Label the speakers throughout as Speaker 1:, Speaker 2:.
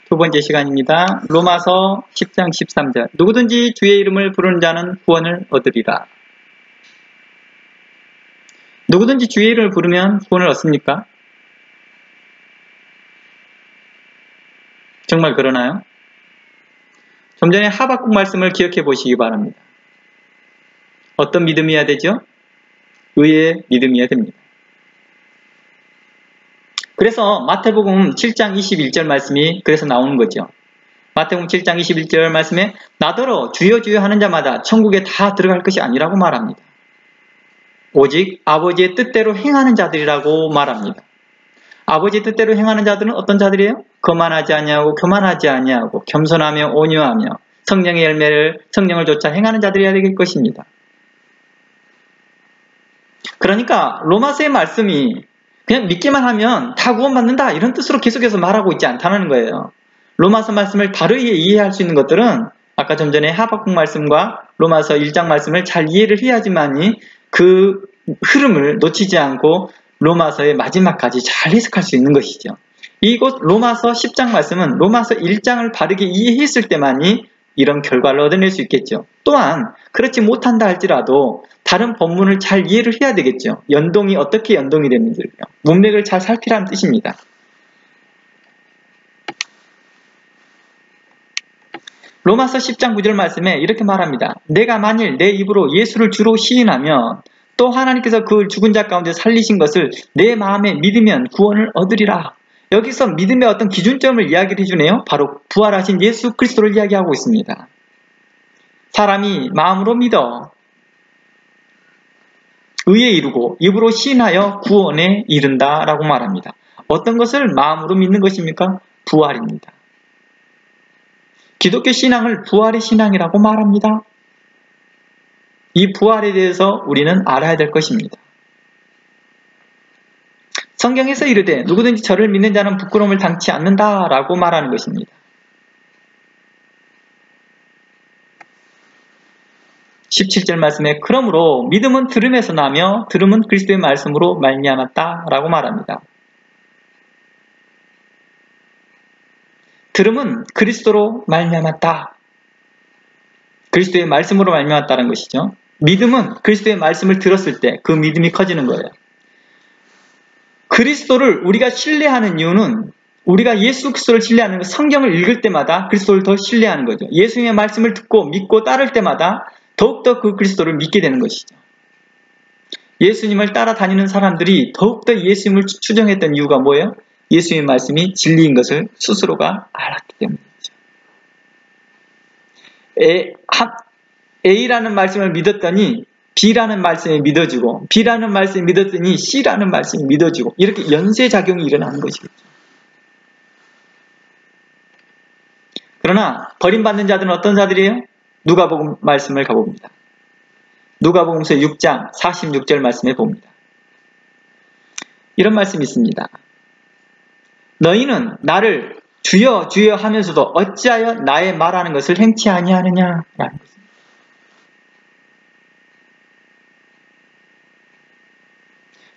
Speaker 1: 두 번째 시간입니다. 로마서 10장 13절. 누구든지 주의 이름을 부르는 자는 구원을 얻으리라. 누구든지 주의 이름을 부르면 구원을 얻습니까? 정말 그러나요? 좀 전에 하박국 말씀을 기억해 보시기 바랍니다. 어떤 믿음이어야 되죠? 의의 믿음이어야 됩니다. 그래서 마태복음 7장 21절 말씀이 그래서 나오는 거죠. 마태복음 7장 21절 말씀에 나더러 주여 주여 하는 자마다 천국에 다 들어갈 것이 아니라고 말합니다. 오직 아버지의 뜻대로 행하는 자들이라고 말합니다. 아버지의 뜻대로 행하는 자들은 어떤 자들이에요? 거만하지 아니하고 교만하지 아니하고 겸손하며 온유하며 성령의 열매를 성령을 쫓아 행하는 자들이어야 될 것입니다. 그러니까 로마서의 말씀이 그냥 믿기만 하면 다 구원받는다 이런 뜻으로 계속해서 말하고 있지 않다는 거예요. 로마서 말씀을 바르게 이해할 수 있는 것들은 아까 좀 전에 하박국 말씀과 로마서 1장 말씀을 잘 이해를 해야지만이 그 흐름을 놓치지 않고 로마서의 마지막까지 잘 해석할 수 있는 것이죠. 이곳 로마서 10장 말씀은 로마서 1장을 바르게 이해했을 때만이 이런 결과를 얻어낼 수 있겠죠. 또한 그렇지 못한다 할지라도 다른 본문을 잘 이해를 해야 되겠죠. 연동이 어떻게 연동이 되는지요. 문맥을 잘 살피라는 뜻입니다. 로마서 10장 9절 말씀에 이렇게 말합니다. 내가 만일 내 입으로 예수를 주로 시인하면 또 하나님께서 그 죽은 자 가운데 살리신 것을 내 마음에 믿으면 구원을 얻으리라. 여기서 믿음의 어떤 기준점을 이야기를 해주네요. 바로 부활하신 예수 그리스도를 이야기하고 있습니다. 사람이 마음으로 믿어 의에 이르고 입으로 시인하여 구원에 이른다라고 말합니다. 어떤 것을 마음으로 믿는 것입니까? 부활입니다. 기독교 신앙을 부활의 신앙이라고 말합니다. 이 부활에 대해서 우리는 알아야 될 것입니다. 성경에서 이르되 누구든지 저를 믿는 자는 부끄러움을 당치 않는다라고 말하는 것입니다. 17절 말씀에 그러므로 믿음은 들음에서 나며 들음은 그리스도의 말씀으로 말미암았다라고 말합니다. 들음은 그리스도로 말미암았다. 그리스도의 말씀으로 말미암았다는 것이죠. 믿음은 그리스도의 말씀을 들었을 때 그 믿음이 커지는 거예요. 그리스도를 우리가 신뢰하는 이유는 우리가 예수 그리스도를 신뢰하는 것, 성경을 읽을 때마다 그리스도를 더 신뢰하는 거죠. 예수님의 말씀을 듣고 믿고 따를 때마다 더욱더 그 그리스도를 믿게 되는 것이죠. 예수님을 따라다니는 사람들이 더욱더 예수님을 추정했던 이유가 뭐예요? 예수님의 말씀이 진리인 것을 스스로가 알았기 때문이죠. A라는 말씀을 믿었더니 B라는 말씀이 믿어지고 B라는 말씀이 믿었더니 C라는 말씀이 믿어지고 이렇게 연쇄작용이 일어나는 것이겠죠. 그러나 버림받는 자들은 어떤 자들이에요? 누가복음 말씀을 가봅니다. 누가복음서 6장 46절 말씀에 봅니다. 이런 말씀이 있습니다. 너희는 나를 주여 주여 하면서도 어찌하여 나의 말하는 것을 행치 아니하느냐라는 것입니다.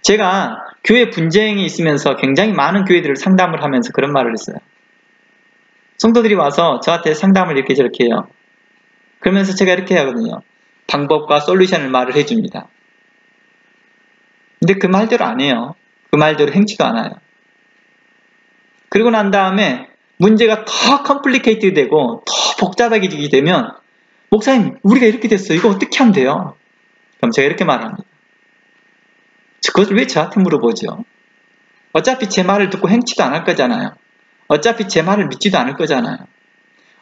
Speaker 1: 제가 교회 분쟁이 있으면서 굉장히 많은 교회들을 상담을 하면서 그런 말을 했어요. 성도들이 와서 저한테 상담을 이렇게 저렇게 해요. 그러면서 제가 이렇게 하거든요. 방법과 솔루션을 말을 해줍니다. 근데 그 말대로 안 해요. 그 말대로 행치도 않아요. 그리고 난 다음에 문제가 더 컴플리케이트 되고 더 복잡하게 되면 목사님 우리가 이렇게 됐어. 이거 어떻게 하면 돼요? 그럼 제가 이렇게 말합니다. 그것을 왜 저한테 물어보죠? 어차피 제 말을 듣고 행치도 안 할 거잖아요. 어차피 제 말을 믿지도 않을 거잖아요.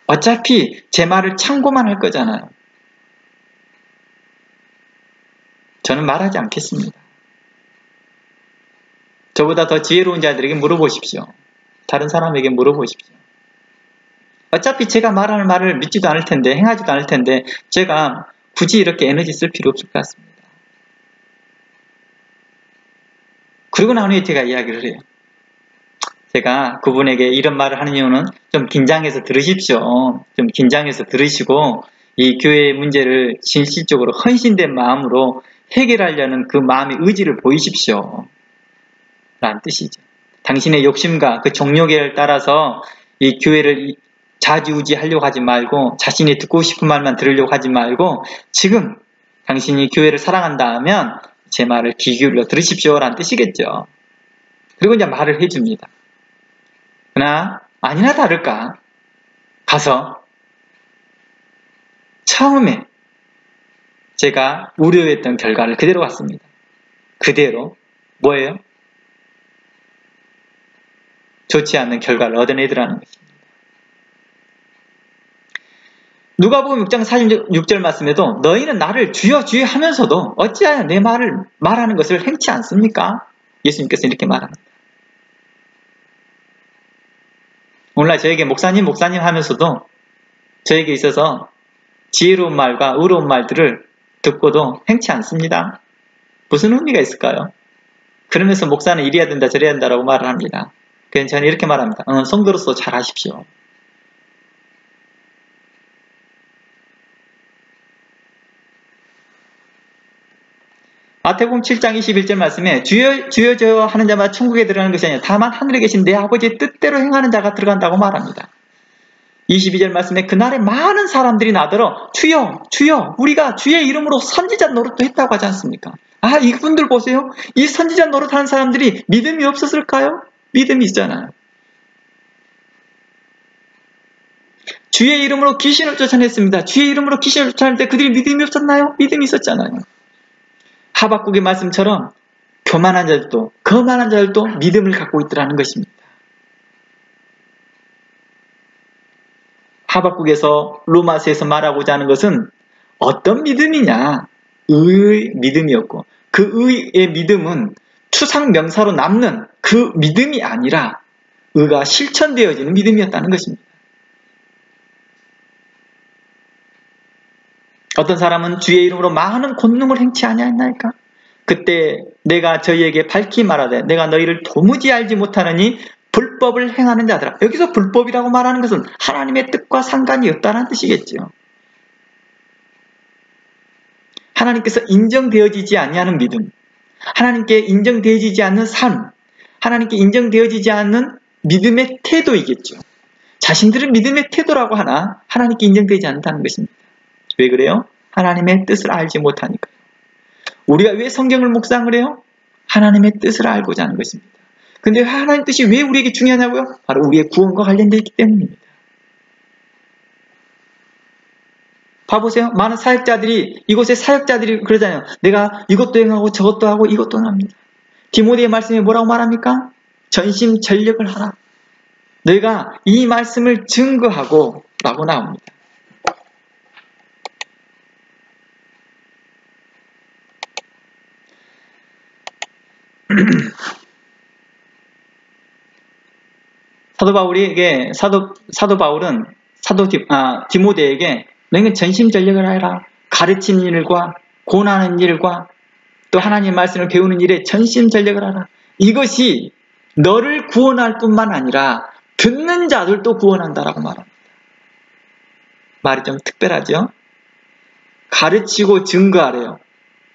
Speaker 1: 어차피 제 말을 참고만 할 거잖아요. 저는 말하지 않겠습니다. 저보다 더 지혜로운 자들에게 물어보십시오. 다른 사람에게 물어보십시오. 어차피 제가 말하는 말을 믿지도 않을 텐데 행하지도 않을 텐데 제가 굳이 이렇게 에너지 쓸 필요 없을 것 같습니다. 그리고 난 후에 제가 이야기를 해요. 제가 그분에게 이런 말을 하는 이유는 좀 긴장해서 들으십시오. 좀 긴장해서 들으시고 이 교회의 문제를 진실적으로 헌신된 마음으로 해결하려는 그 마음의 의지를 보이십시오. 라는 뜻이죠. 당신의 욕심과 그 종료계를 따라서 이 교회를 좌지우지하려고 하지 말고 자신이 듣고 싶은 말만 들으려고 하지 말고 지금 당신이 교회를 사랑한다 하면 제 말을 귀 기울여 들으십시오 라는 뜻이겠죠. 그리고 이제 말을 해줍니다. 그러나 아니나 다를까 가서 처음에 제가 우려했던 결과를 그대로 갔습니다. 그대로 뭐예요? 좋지 않는 결과를 얻어내더라는 것입니다. 누가복음 6장 46절 말씀에도 너희는 나를 주여 주여 하면서도 어찌하여 내 말을 말하는 것을 행치 않습니까? 예수님께서 이렇게 말합니다. 오늘날 저에게 목사님 하면서도 저에게 있어서 지혜로운 말과 의로운 말들을 듣고도 행치 않습니다. 무슨 의미가 있을까요? 그러면서 목사는 이래야 된다 저래야 된다라고 말을 합니다. 그래서 저는 이렇게 말합니다. 성도로서 잘하십시오. 마태복음 7장 21절 말씀에 주여 주여 주여 하는 자마다 천국에 들어가는 것이 아니라 다만 하늘에 계신 내 아버지의 뜻대로 행하는 자가 들어간다고 말합니다. 22절 말씀에 그날에 많은 사람들이 나더러 주여 주여 우리가 주의 이름으로 선지자 노릇도 했다고 하지 않습니까? 아, 이분들 보세요. 이 선지자 노릇하는 사람들이 믿음이 없었을까요? 믿음이 있잖아요. 주의 이름으로 귀신을 쫓아냈습니다. 주의 이름으로 귀신을 쫓아낼 때 그들이 믿음이 없었나요? 믿음이 있었잖아요. 하박국의 말씀처럼 교만한 자들도 거만한 자들도 믿음을 갖고 있더라는 것입니다. 하박국에서 로마서에서 말하고자 하는 것은 어떤 믿음이냐? 의의 믿음이었고 그 의의 믿음은 추상 명사로 남는 그 믿음이 아니라 의가 실천되어지는 믿음이었다는 것입니다. 어떤 사람은 주의 이름으로 많은 권능을 행치 아니하였나이까? 그때 내가 저희에게 밝히 말하되 내가 너희를 도무지 알지 못하느니 불법을 행하는 자들아. 여기서 불법이라고 말하는 것은 하나님의 뜻과 상관이 없다는 뜻이겠죠. 하나님께서 인정되어지지 아니하는 믿음, 하나님께 인정되어지지 않는 삶, 하나님께 인정되어지지 않는 믿음의 태도이겠죠. 자신들은 믿음의 태도라고 하나 하나님께 인정되지 않는다는 것입니다. 왜 그래요? 하나님의 뜻을 알지 못하니까요. 우리가 왜 성경을 묵상을 해요? 하나님의 뜻을 알고자 하는 것입니다. 근데 하나님의 뜻이 왜 우리에게 중요하냐고요? 바로 우리의 구원과 관련되어 있기 때문입니다. 봐보세요. 많은 사역자들이, 이곳의 사역자들이 그러잖아요. 내가 이것도 행하고 저것도 하고 이것도 합니다. 디모데의 말씀에 뭐라고 말합니까? 전심전력을 하라. 너희가 이 말씀을 증거하고 라고 나옵니다. 사도 바울은 디모데에게 너희는 전심전력을 하라. 가르치는 일과 고난하는 일과 또 하나님의 말씀을 배우는 일에 전심전력을 하라. 이것이 너를 구원할 뿐만 아니라 듣는 자들도 구원한다라고 말합니다. 말이 좀 특별하죠? 가르치고 증거하래요.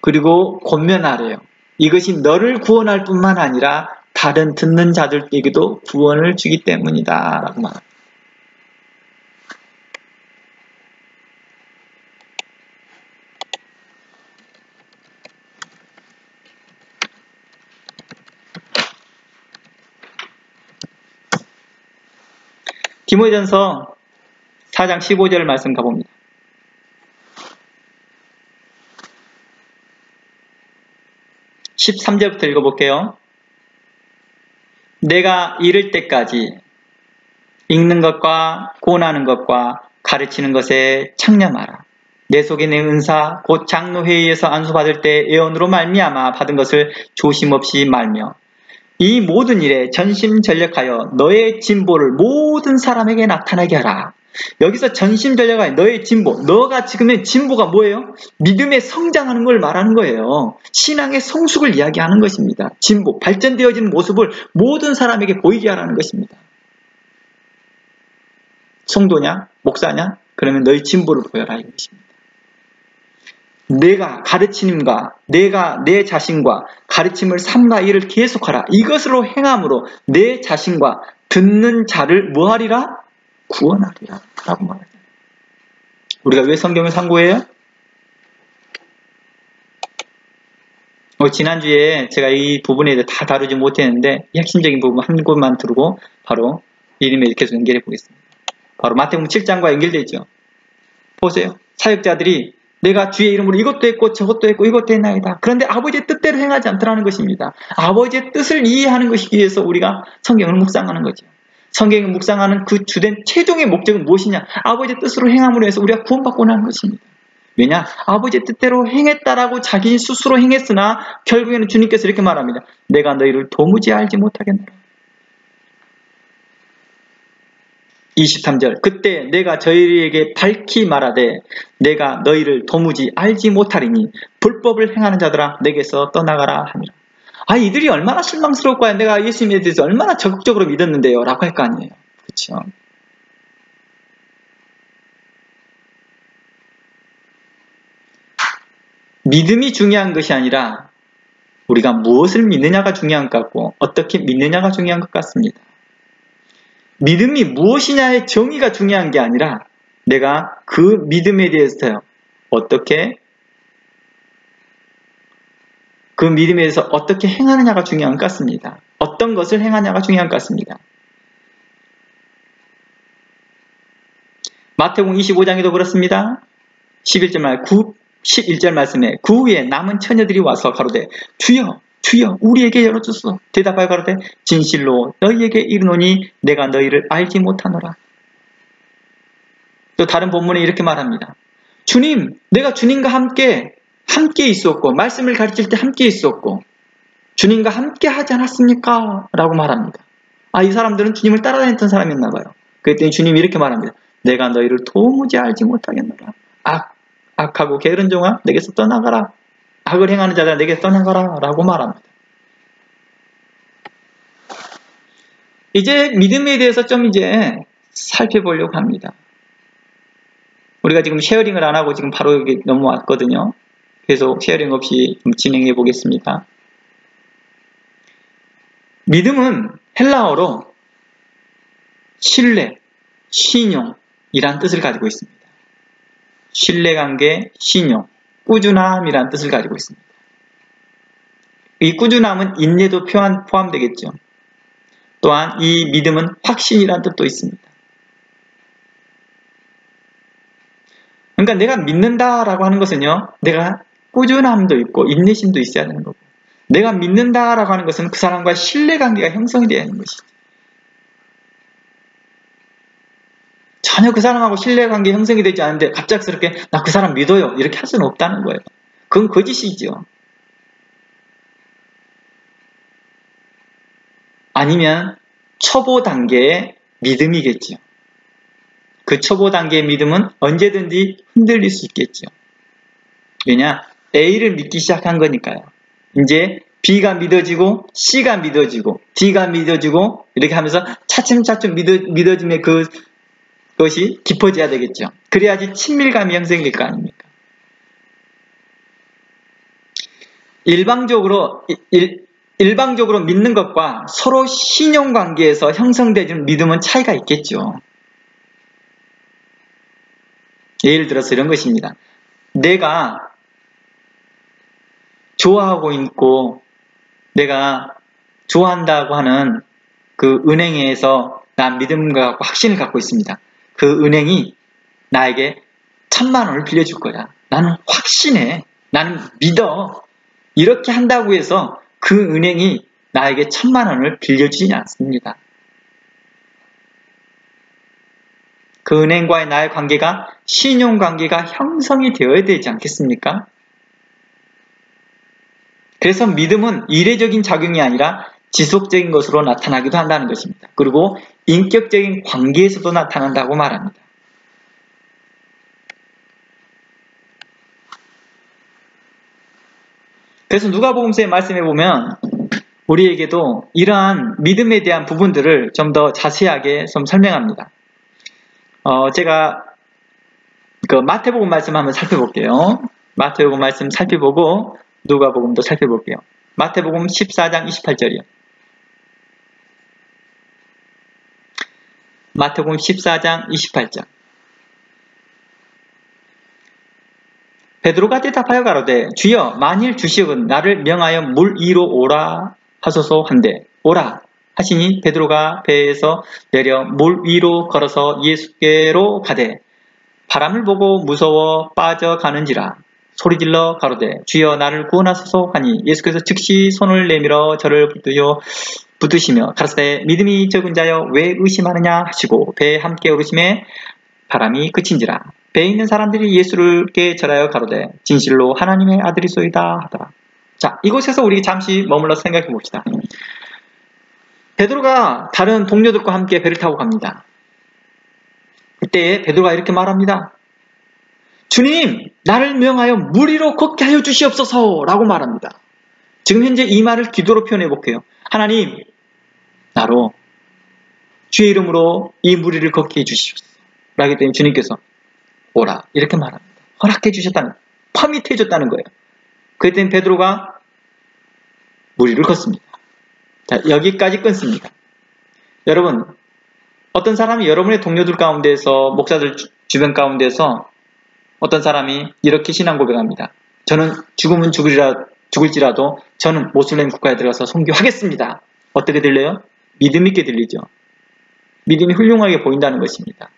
Speaker 1: 그리고 권면하래요. 이것이 너를 구원할 뿐만 아니라 다른 듣는 자들에게도 구원을 주기 때문이다 라고 말합니다. 디모데전서 4장 15절 말씀 가봅니다. (13절부터) 읽어볼게요. 내가 이를 때까지 읽는 것과 고나는 것과 가르치는 것에 창념하라. 내 속에 내 은사 곧 장로회의에서 안수받을 때 예언으로 말미암아 받은 것을 조심 없이 말며 이 모든 일에 전심전력하여 너의 진보를 모든 사람에게 나타나게 하라. 여기서 전심전력하여 너의 진보, 너가 지금의 진보가 뭐예요? 믿음의 성장하는 걸 말하는 거예요. 신앙의 성숙을 이야기하는 것입니다. 진보, 발전되어지는 모습을 모든 사람에게 보이게 하라는 것입니다. 성도냐? 목사냐? 그러면 너의 진보를 보여라 이것입니다. 내가 가르침과 내가 내 자신과 가르침을 삼가 일을 계속하라. 이것으로 행함으로 내 자신과 듣는 자를 뭐하리라? 구원하리라 라고 말하죠. 우리가 왜 성경을 상고해요? 지난주에 제가 이 부분에 대해 다 다루지 못했는데 이 핵심적인 부분 한 곳만 두고 바로 이름에 계속 연결해 보겠습니다. 바로 마태복음 7장과 연결되어 있죠. 보세요. 사역자들이 내가 주의 이름으로 이것도 했고 저것도 했고 이것도 했나이다. 그런데 아버지의 뜻대로 행하지 않더라는 것입니다. 아버지의 뜻을 이해하는 것이기 위해서 우리가 성경을 묵상하는 거죠. 성경을 묵상하는 그 주된 최종의 목적은 무엇이냐? 아버지의 뜻으로 행함으로 해서 우리가 구원받고 나는 것입니다. 왜냐? 아버지의 뜻대로 행했다라고 자기 스스로 행했으나 결국에는 주님께서 이렇게 말합니다. 내가 너희를 도무지 알지 못하겠노라. 23절 그때 내가 저희에게 밝히 말하되 내가 너희를 도무지 알지 못하리니 불법을 행하는 자들아 내게서 떠나가라 하니라. 이들이 얼마나 실망스러울까요? 내가 예수님에 대해서 얼마나 적극적으로 믿었는데요 라고 할 거 아니에요. 그렇죠? 믿음이 중요한 것이 아니라 우리가 무엇을 믿느냐가 중요한 것 같고 어떻게 믿느냐가 중요한 것 같습니다. 믿음이 무엇이냐의 정의가 중요한 게 아니라 내가 그 믿음에 대해서 어떻게 그 믿음에 대해서 어떻게 행하느냐가 중요한 것 같습니다. 어떤 것을 행하냐가 중요한 것 같습니다. 마태복음 25장에도 그렇습니다. 11절 말씀에 그 후에 남은 처녀들이 와서 가로되 주여 주여 우리에게 열어주소서. 대답하여 가로되 진실로 너희에게 이르노니 내가 너희를 알지 못하노라. 또 다른 본문에 이렇게 말합니다. 주님 내가 주님과 함께 있었고 말씀을 가르칠 때 함께 있었고 주님과 함께 하지 않았습니까? 라고 말합니다. 이 사람들은 주님을 따라다녔던 사람이었나 봐요. 그랬더니 주님이 이렇게 말합니다. 내가 너희를 도무지 알지 못하겠노라. 악하고 게으른 종아 내게서 떠나가라. 악을 행하는 자들아 내게서 떠나가라 라고 말합니다. 이제 믿음에 대해서 좀 이제 살펴보려고 합니다. 우리가 지금 쉐어링을 안 하고 지금 바로 여기 넘어왔거든요. 계속 쉐어링 없이 좀 진행해 보겠습니다. 믿음은 헬라어로 신뢰, 신용이란 뜻을 가지고 있습니다. 신뢰관계, 신용, 꾸준함이란 뜻을 가지고 있습니다. 이 꾸준함은 인내도 포함되겠죠. 또한 이 믿음은 확신이란 뜻도 있습니다. 그러니까 내가 믿는다라고 하는 것은요, 내가 꾸준함도 있고 인내심도 있어야 되는 거고, 내가 믿는다라고 하는 것은 그 사람과의 신뢰관계가 형성이 되어야 하는 것이죠. 전혀 그 사람하고 신뢰관계 형성이 되지 않은데 갑작스럽게 나 그 사람 믿어요 이렇게 할 수는 없다는 거예요. 그건 거짓이죠. 아니면 초보 단계의 믿음이겠죠. 그 초보 단계의 믿음은 언제든지 흔들릴 수 있겠죠. 왜냐? A를 믿기 시작한 거니까요. 이제 B가 믿어지고 C가 믿어지고 D가 믿어지고 이렇게 하면서 차츰차츰 믿어짐의 그것이 깊어져야 되겠죠. 그래야지 친밀감이 형성이 될 거 아닙니까? 일방적으로 믿는 것과 서로 신용관계에서 형성되는 믿음은 차이가 있겠죠. 예를 들어서 이런 것입니다. 내가 좋아하고 있고 내가 좋아한다고 하는 그 은행에서 난 믿음과 확신을 갖고 있습니다. 그 은행이 나에게 1000만 원을 빌려줄 거야. 나는 확신해. 나는 믿어. 이렇게 한다고 해서 그 은행이 나에게 1000만 원을 빌려주지 않습니다. 그 은행과의 나의 관계가 신용관계가 형성이 되어야 되지 않겠습니까? 그래서 믿음은 이례적인 작용이 아니라 지속적인 것으로 나타나기도 한다는 것입니다. 그리고 인격적인 관계에서도 나타난다고 말합니다. 그래서 누가복음서의 말씀에 보면 우리에게도 이러한 믿음에 대한 부분들을 좀 더 자세하게 좀 설명합니다. 제가 그 마태복음 말씀 한번 살펴볼게요. 마태복음 말씀 살펴보고 누가복음도 살펴볼게요. 마태복음 14장 28절이요. 마태복음 14장 28절. 베드로가 대답하여 가로되 주여 만일 주시옵은 나를 명하여 물 위로 오라 하소서 한데 오라 하시니 베드로가 배에서 내려 물 위로 걸어서 예수께로 가되 바람을 보고 무서워 빠져가는지라 소리질러 가로되 주여 나를 구원하소서 하니 예수께서 즉시 손을 내밀어 저를 붙드시며 가라사대 믿음이 적은 자여 왜 의심하느냐 하시고 배에 함께 오르심에 바람이 그친지라 배에 있는 사람들이 예수께 절하여 가로되 진실로 하나님의 아들이소이다 하더라. 자, 이곳에서 우리 잠시 머물러 생각해 봅시다. 베드로가 다른 동료들과 함께 배를 타고 갑니다. 그때 베드로가 이렇게 말합니다. 주님, 나를 명하여 물 위로 걷게 하여 주시옵소서 라고 말합니다. 지금 현재 이 말을 기도로 표현해 볼게요. 하나님, 나로 주의 이름으로 이 물 위를 걷게 해 주시옵소서 라고 했더니 주님께서 오라 이렇게 말합니다. 허락해 주셨다는 거예요. 퍼밋해 줬다는 거예요. 그랬더니 베드로가 물 위를 걷습니다. 자, 여기까지 끊습니다. 여러분, 어떤 사람이 여러분의 동료들 가운데서 목사들 주변 가운데서 어떤 사람이 이렇게 신앙 고백합니다. 저는 죽으면 죽을지라도 저는 모슬렘 국가에 들어가서 선교하겠습니다. 어떻게 들려요? 믿음 있게 들리죠. 믿음이 훌륭하게 보인다는 것입니다.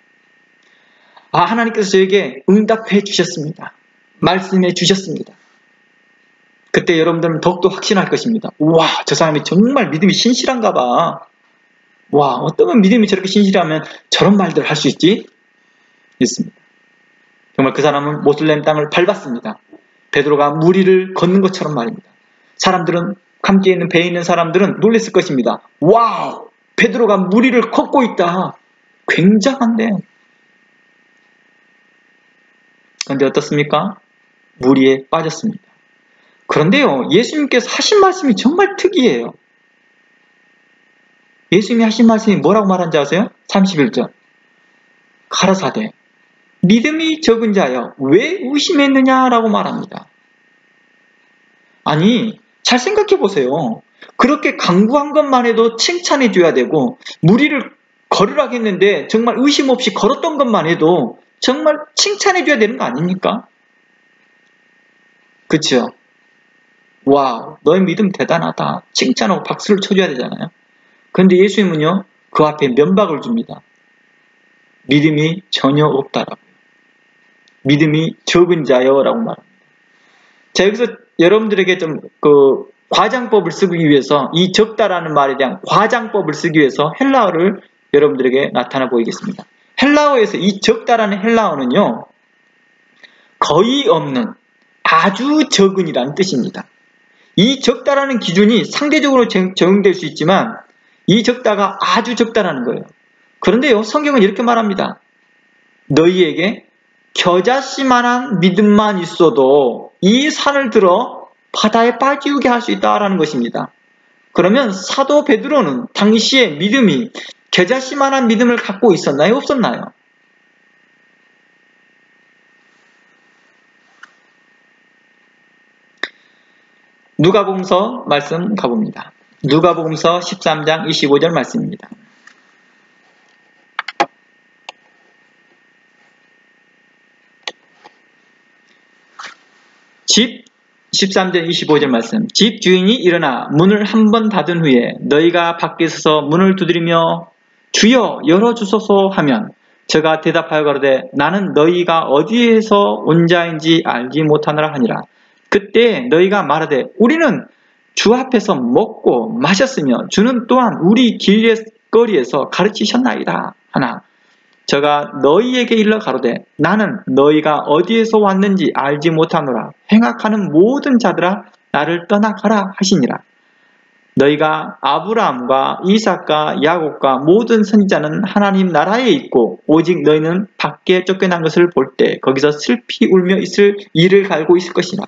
Speaker 1: 아, 하나님께서 저에게 응답해 주셨습니다. 말씀해 주셨습니다. 그때 여러분들은 더욱더 확신할 것입니다. 우와, 저 사람이 정말 믿음이 신실한가 봐. 와, 어떤 믿음이 저렇게 신실하면 저런 말들을 할 수 있지? 있습니다. 정말 그 사람은 모슬렘 땅을 밟았습니다. 베드로가 물 위를 걷는 것처럼 말입니다. 사람들은, 함께 있는 배에 있는 사람들은 놀랐을 것입니다. 와우! 베드로가 물 위를 걷고 있다. 굉장한데. 그런데 어떻습니까? 물 위에 빠졌습니다. 그런데요, 예수님께서 하신 말씀이 정말 특이해요. 예수님이 하신 말씀이 뭐라고 말한지 아세요? 31절. 가라사대 믿음이 적은 자여 왜 의심했느냐라고 말합니다. 아니, 잘 생각해 보세요. 그렇게 강구한 것만 해도 칭찬해 줘야 되고 물 위를 걸으라고 했는데 정말 의심 없이 걸었던 것만 해도 정말 칭찬해 줘야 되는 거 아닙니까? 그렇죠? 와, 너의 믿음 대단하다. 칭찬하고 박수를 쳐줘야 되잖아요. 그런데 예수님은요, 그 앞에 면박을 줍니다. 믿음이 전혀 없다라고요. 믿음이 적은 자여라고 말합니다. 자, 여기서 여러분들에게 좀 과장법을 쓰기 위해서 이 적다라는 말에 대한 과장법을 쓰기 위해서 헬라어를 여러분들에게 나타나 보이겠습니다. 헬라어에서 이 적다라는 헬라어는요, 거의 없는 아주 적은이라는 뜻입니다. 이 적다라는 기준이 상대적으로 적용될 수 있지만 이 적다가 아주 적다라는 거예요. 그런데요, 성경은 이렇게 말합니다. 너희에게 겨자씨만한 믿음만 있어도 이 산을 들어 바다에 빠지게 할 수 있다라는 것입니다. 그러면 사도 베드로는 당시에 믿음이 겨자씨만한 믿음을 갖고 있었나요? 없었나요? 누가복음서 말씀 가봅니다. 누가복음서 13장 25절 말씀입니다. 13절 25절 말씀. 집 주인이 일어나 문을 한 번 닫은 후에 너희가 밖에 서서 문을 두드리며 주여 열어주소서 하면 저가 대답하여 가로되 나는 너희가 어디에서 온 자인지 알지 못하노라 하니라. 그때 너희가 말하되 우리는 주 앞에서 먹고 마셨으며 주는 또한 우리 길거리에서 가르치셨나이다 하나 저가 너희에게 일러 가로되 나는 너희가 어디에서 왔는지 알지 못하노라. 행악하는 모든 자들아 나를 떠나가라 하시니라. 너희가 아브라함과 이삭과 야곱과 모든 선지자는 하나님 나라에 있고 오직 너희는 밖에 쫓겨난 것을 볼 때 거기서 슬피 울며 있을 이를 갈고 있을 것이라.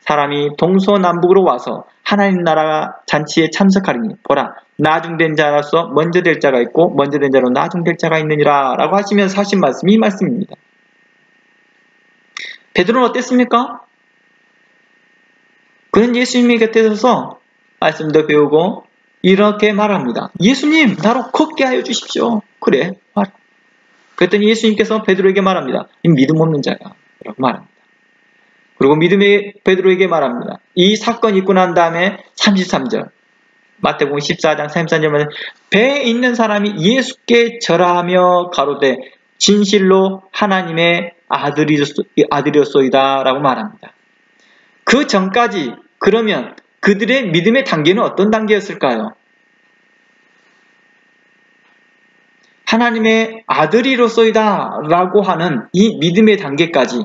Speaker 1: 사람이 동서남북으로 와서 하나님 나라 잔치에 참석하리니 보라 나중된 자로서 먼저 될 자가 있고 먼저 된 자로 나중될 자가 있느니라 라고 하시면서 하신 말씀이 이 말씀입니다. 베드로는 어땠습니까? 그는 예수님의 곁에 서서 말씀도 배우고 이렇게 말합니다. 예수님, 나로 걷게 하여 주십시오. 그래, 말해. 그랬더니 예수님께서 베드로에게 말합니다. 이 믿음 없는 자야. 라고 말합니다. 그리고 믿음의 베드로에게 말합니다. 이 사건이 있고 난 다음에 33절. 마태복음 14장 33절에 배에 있는 사람이 예수께 절하며 가로되 진실로 하나님의 아들이었소이다 라고 말합니다. 그 전까지 그러면 그들의 믿음의 단계는 어떤 단계였을까요? 하나님의 아들이로소이다 라고 하는 이 믿음의 단계까지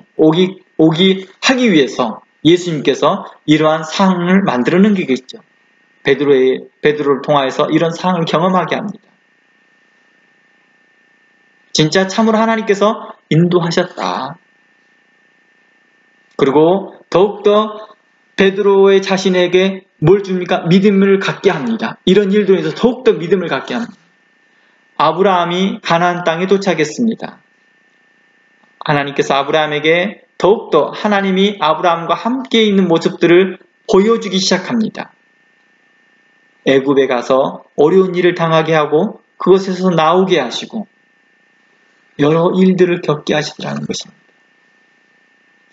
Speaker 1: 하기 위해서 예수님께서 이러한 상황을 만들어 놓은 게겠죠. 베드로를 통하여서 이런 상황을 경험하게 합니다. 진짜 참으로 하나님께서 인도하셨다. 그리고 더욱더 베드로의 자신에게 뭘 줍니까? 믿음을 갖게 합니다. 이런 일들로 해서 더욱더 믿음을 갖게 합니다. 아브라함이 가나안 땅에 도착했습니다. 하나님께서 아브라함에게 더욱더 하나님이 아브라함과 함께 있는 모습들을 보여주기 시작합니다. 애굽에 가서 어려운 일을 당하게 하고 그것에서 나오게 하시고 여러 일들을 겪게 하시더라는 것입니다.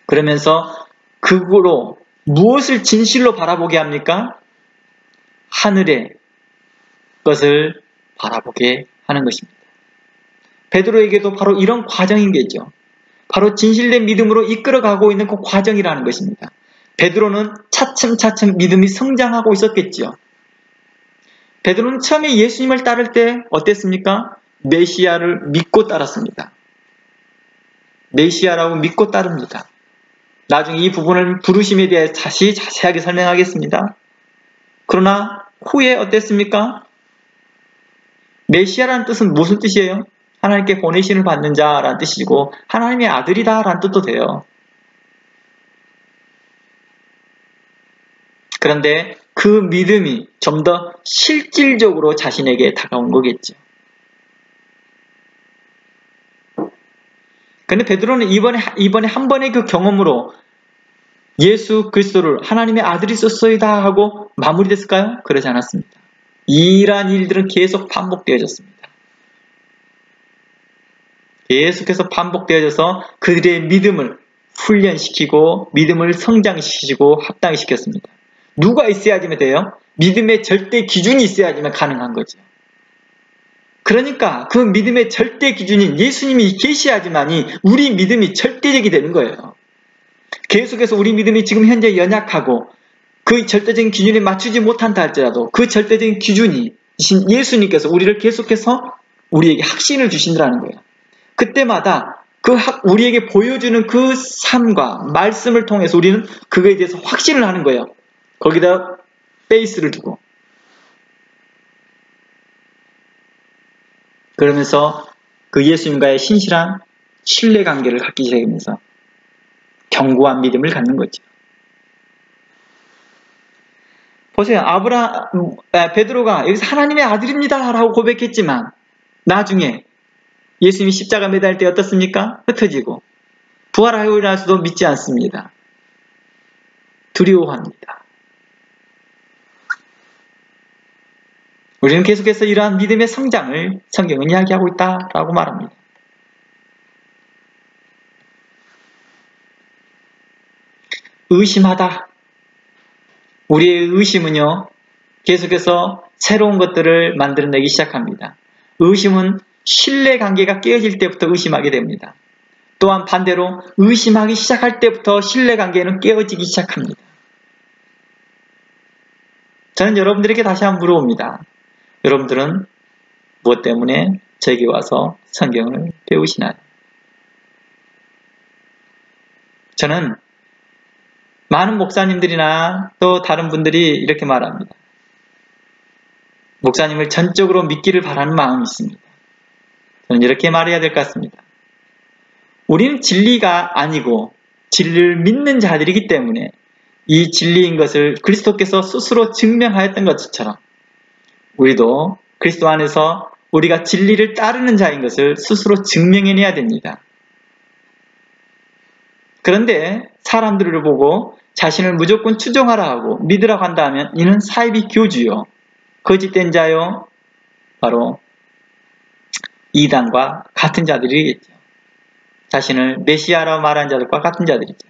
Speaker 1: 그러면서 그거로 무엇을 진실로 바라보게 합니까? 하늘의 것을 바라보게 하는 것입니다. 베드로에게도 바로 이런 과정이겠죠. 바로 진실된 믿음으로 이끌어가고 있는 그 과정이라는 것입니다. 베드로는 차츰차츰 믿음이 성장하고 있었겠죠. 베드로는 처음에 예수님을 따를 때 어땠습니까? 메시아를 믿고 따랐습니다. 메시아라고 믿고 따릅니다. 나중에 이 부분을 부르심에 대해 다시 자세하게 설명하겠습니다. 그러나 후에 어땠습니까? 메시아라는 뜻은 무슨 뜻이에요? 하나님께 보내심을 받는 자라는 뜻이고 하나님의 아들이다 라는 뜻도 돼요. 그런데 그 믿음이 좀 더 실질적으로 자신에게 다가온 거겠죠. 그런데 베드로는 이번에 한 번의 그 경험으로 예수 그리스도를 하나님의 아들이 썼소이다 하고 마무리됐을까요? 그러지 않았습니다. 이러한 일들은 계속 반복되어졌습니다. 계속해서 반복되어져서 그들의 믿음을 훈련시키고 믿음을 성장시키고 합당시켰습니다. 누가 있어야지만 돼요? 믿음의 절대 기준이 있어야지만 가능한 거죠. 그러니까 그 믿음의 절대 기준인 예수님이 계셔야지만이 우리 믿음이 절대적이 되는 거예요. 계속해서 우리 믿음이 지금 현재 연약하고 그 절대적인 기준에 맞추지 못한다 할지라도 그 절대적인 기준이 예수님께서 우리를 계속해서 우리에게 확신을 주신다는 거예요. 그때마다 우리에게 보여주는 그 삶과 말씀을 통해서 우리는 그거에 대해서 확신을 하는 거예요. 거기다 베이스를 두고. 그러면서 그 예수님과의 신실한 신뢰관계를 갖기 시작하면서 견고한 믿음을 갖는 거죠. 보세요. 베드로가 여기서 하나님의 아들입니다 라고 고백했지만 나중에 예수님이 십자가 매달 때 어떻습니까? 흩어지고 부활하고 일어나서도 믿지 않습니다. 두려워합니다. 우리는 계속해서 이러한 믿음의 성장을 성경은 이야기하고 있다라고 말합니다. 의심하다. 우리의 의심은요, 계속해서 새로운 것들을 만들어내기 시작합니다. 의심은 신뢰관계가 깨어질 때부터 의심하게 됩니다. 또한 반대로 의심하기 시작할 때부터 신뢰관계는 깨어지기 시작합니다. 저는 여러분들에게 다시 한번 물어봅니다. 여러분들은 무엇 때문에 저에게 와서 성경을 배우시나요? 저는 많은 목사님들이나 또 다른 분들이 이렇게 말합니다. 목사님을 전적으로 믿기를 바라는 마음이 있습니다. 저는 이렇게 말해야 될 것 같습니다. 우리는 진리가 아니고 진리를 믿는 자들이기 때문에 이 진리인 것을 그리스도께서 스스로 증명하였던 것처럼 우리도 그리스도 안에서 우리가 진리를 따르는 자인 것을 스스로 증명해내야 됩니다. 그런데 사람들을 보고 자신을 무조건 추종하라 하고 믿으라고 한다면 이는 사이비 교주요. 거짓된 자요, 바로 이단과 같은 자들이겠죠. 자신을 메시아라고 말하는 자들과 같은 자들이죠.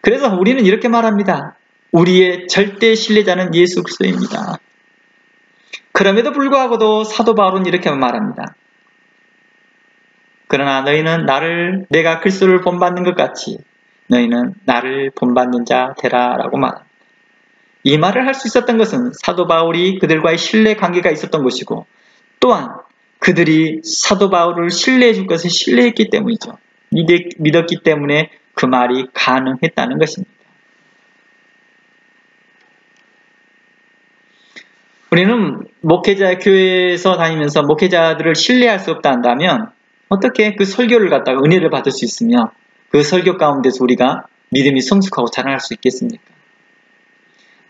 Speaker 1: 그래서 우리는 이렇게 말합니다. 우리의 절대 신뢰자는 예수 그리스도입니다. 그럼에도 불구하고도 사도 바울은 이렇게 말합니다. 그러나 너희는 내가 그리스도를 본받는 것 같이 너희는 나를 본받는 자 되라 라고 말합니다. 이 말을 할 수 있었던 것은 사도 바울이 그들과의 신뢰 관계가 있었던 것이고, 또한 그들이 사도 바울을 신뢰해 줄 것을 신뢰했기 때문이죠. 믿었기 때문에 그 말이 가능했다는 것입니다. 우리는 교회에서 다니면서 목회자들을 신뢰할 수 없다 한다면 어떻게 그 설교를 갖다가 은혜를 받을 수 있으며 그 설교 가운데서 우리가 믿음이 성숙하고 자라날 수 있겠습니까?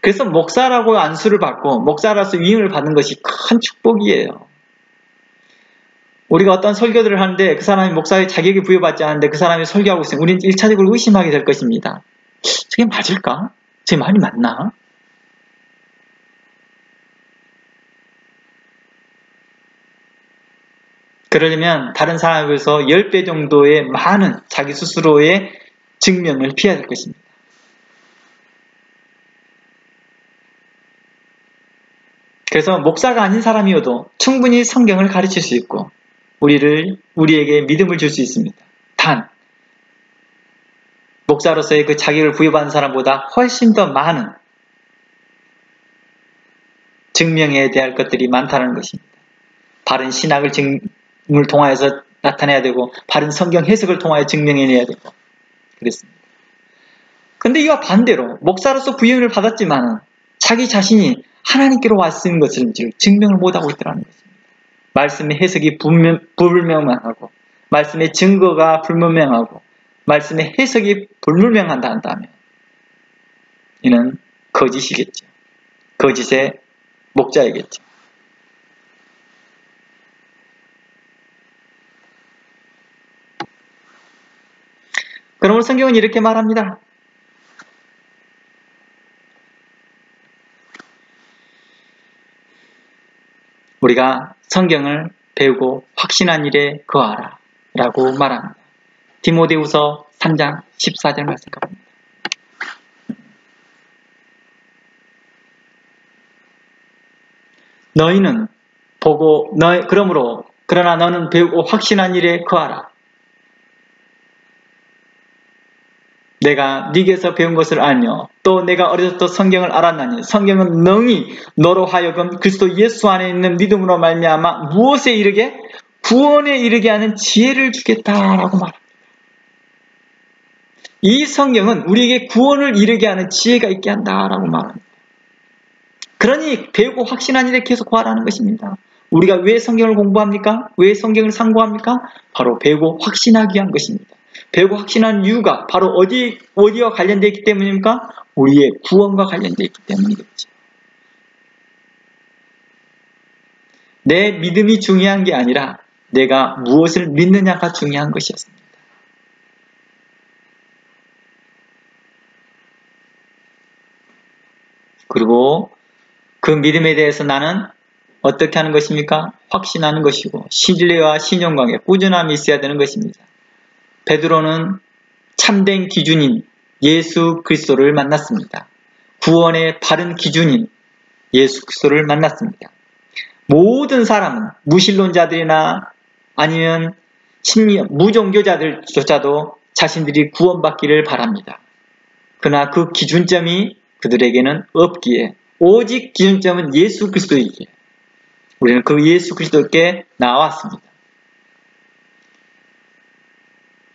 Speaker 1: 그래서 목사라고 안수를 받고 목사로서 위임을 받는 것이 큰 축복이에요. 우리가 어떤 설교들을 하는데 그 사람이 목사의 자격이 부여받지 않는데 그 사람이 설교하고 있으면 우리는 1차적으로 의심하게 될 것입니다. 저게 맞을까? 저게 말이 맞나? 그러려면 다른 사람에 비해서 10배 정도의 많은 자기 스스로의 증명을 피해야 될 것입니다. 그래서 목사가 아닌 사람이어도 충분히 성경을 가르칠 수 있고 우리에게 믿음을 줄 수 있습니다. 단 목사로서의 그 자격을 부여받은 사람보다 훨씬 더 많은 증명해야 될 것들이 많다는 것입니다. 바른 신학을 통하여서 나타내야 되고 바른 성경 해석을 통하여 증명해내야 되고 그랬습니다. 그런데 이와 반대로 목사로서 부임을 받았지만 자기 자신이 하나님께로 왔은 것을 증명을 못하고 있더라는 것입니다. 말씀의 해석이 불분명하고 말씀의 증거가 불분명하고 말씀의 해석이 불분명한다 한다면 이는 거짓이겠죠. 거짓의 목자이겠죠. 그러므로 성경은 이렇게 말합니다. 우리가 성경을 배우고 확신한 일에 거하라 라고 말합니다. 디모데후서 3장 14절 말씀 갑니다. 그러나 너는 배우고 확신한 일에 거하라. 내가 네게서 배운 것을 알며 또 내가 어려서부터 성경을 알았나니 성경은 능히 너로 하여금 그리스도 예수 안에 있는 믿음으로 말미암아 무엇에 이르게? 구원에 이르게 하는 지혜를 주겠다라고 말합니다. 이 성경은 우리에게 구원을 이르게 하는 지혜가 있게 한다라고 말합니다. 그러니 배우고 확신한 일에 계속 구하라는 것입니다. 우리가 왜 성경을 공부합니까? 왜 성경을 상고합니까? 바로 배우고 확신하기 위한 것입니다. 배우고 확신한 이유가 바로 어디와 관련되어 있기 때문입니까? 우리의 구원과 관련되어 있기 때문이겠죠. 내 믿음이 중요한 게 아니라 내가 무엇을 믿느냐가 중요한 것이었습니다. 그리고 그 믿음에 대해서 나는 어떻게 하는 것입니까? 확신하는 것이고 신뢰와 신용관계, 꾸준함이 있어야 되는 것입니다. 베드로는 참된 기준인 예수 그리스도를 만났습니다. 구원의 바른 기준인 예수 그리스도를 만났습니다. 모든 사람은 무신론자들이나 아니면 무종교자들조차도 자신들이 구원받기를 바랍니다. 그러나 그 기준점이 그들에게는 없기에 오직 기준점은 예수 그리스도이기에 우리는 그 예수 그리스도께 나왔습니다.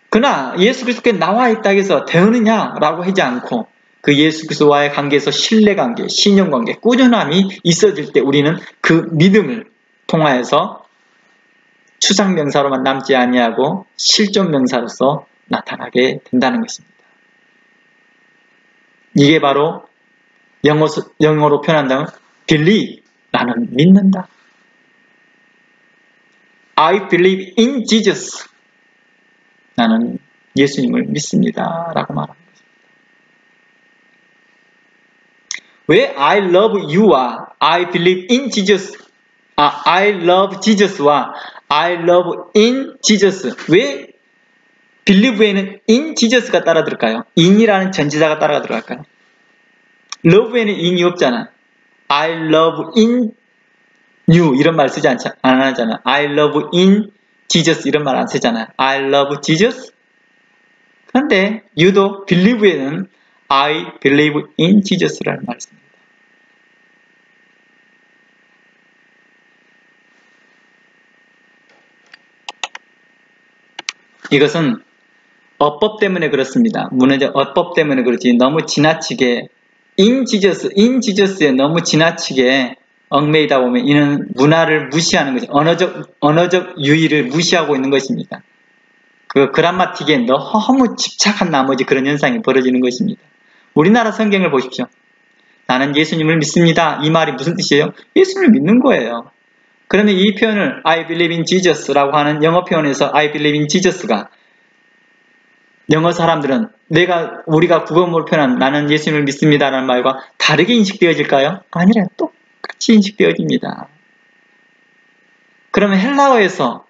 Speaker 1: 그러나 예수 그리스도께 나와 있다고 해서 되느냐라고 하지 않고 그 예수 그리스도와의 관계에서 신뢰관계, 신용관계, 꾸준함이 있어질 때 우리는 그 믿음을 통하여서 추상명사로만 남지 아니하고 실존명사로서 나타나게 된다는 것입니다. 이게 바로 영어로 표현한다면 believe, 나는 믿는다. I believe in Jesus. 나는 예수님을 믿습니다. 라고 말합니다. 왜 I love you와 I believe in Jesus, I love Jesus와 I love in Jesus, 왜 believe에는 in Jesus가 따라 들을까요? in이라는 전치사가 따라 들어갈까요? love에는 in이 없잖아. I love in you 이런 말 쓰지 안 하잖아. I love in Jesus 이런 말 안 쓰잖아. I love Jesus. 그런데 you도 believe에는 I believe in Jesus라는 말을 씁니다. 이것은 어법 때문에 그렇습니다. 문화적 어법 때문에 그렇지 너무 지나치게 in Jesus에 너무 지나치게 얽매이다 보면 이는 문화를 무시하는 것이 언어적 유의를 무시하고 있는 것입니다. 그 그람마틱에 너무 집착한 나머지 그런 현상이 벌어지는 것입니다. 우리나라 성경을 보십시오. 나는 예수님을 믿습니다. 이 말이 무슨 뜻이에요? 예수님을 믿는 거예요. 그러면 이 표현을 I believe in Jesus라고 하는 영어 표현에서 I believe in Jesus가 영어 사람들은 우리가 국어문으로 표현한 나는 예수님을 믿습니다라는 말과 다르게 인식되어질까요? 아니라 똑같이 인식되어집니다. 그러면 헬라어에서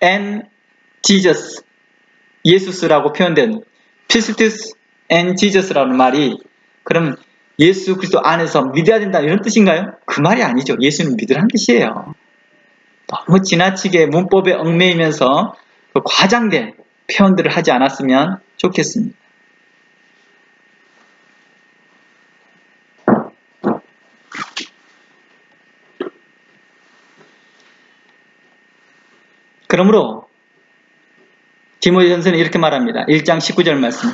Speaker 1: and Jesus, 예수스라고 표현된 피스티스 and Jesus라는 말이 그럼 예수 그리스도 안에서 믿어야 된다 이런 뜻인가요? 그 말이 아니죠. 예수는 믿으라는 뜻이에요. 너무 지나치게 문법에 얽매이면서 그 과장된 표현들을 하지 않았으면 좋겠습니다. 그러므로 디모데전서는 이렇게 말합니다. 1장 19절 말씀.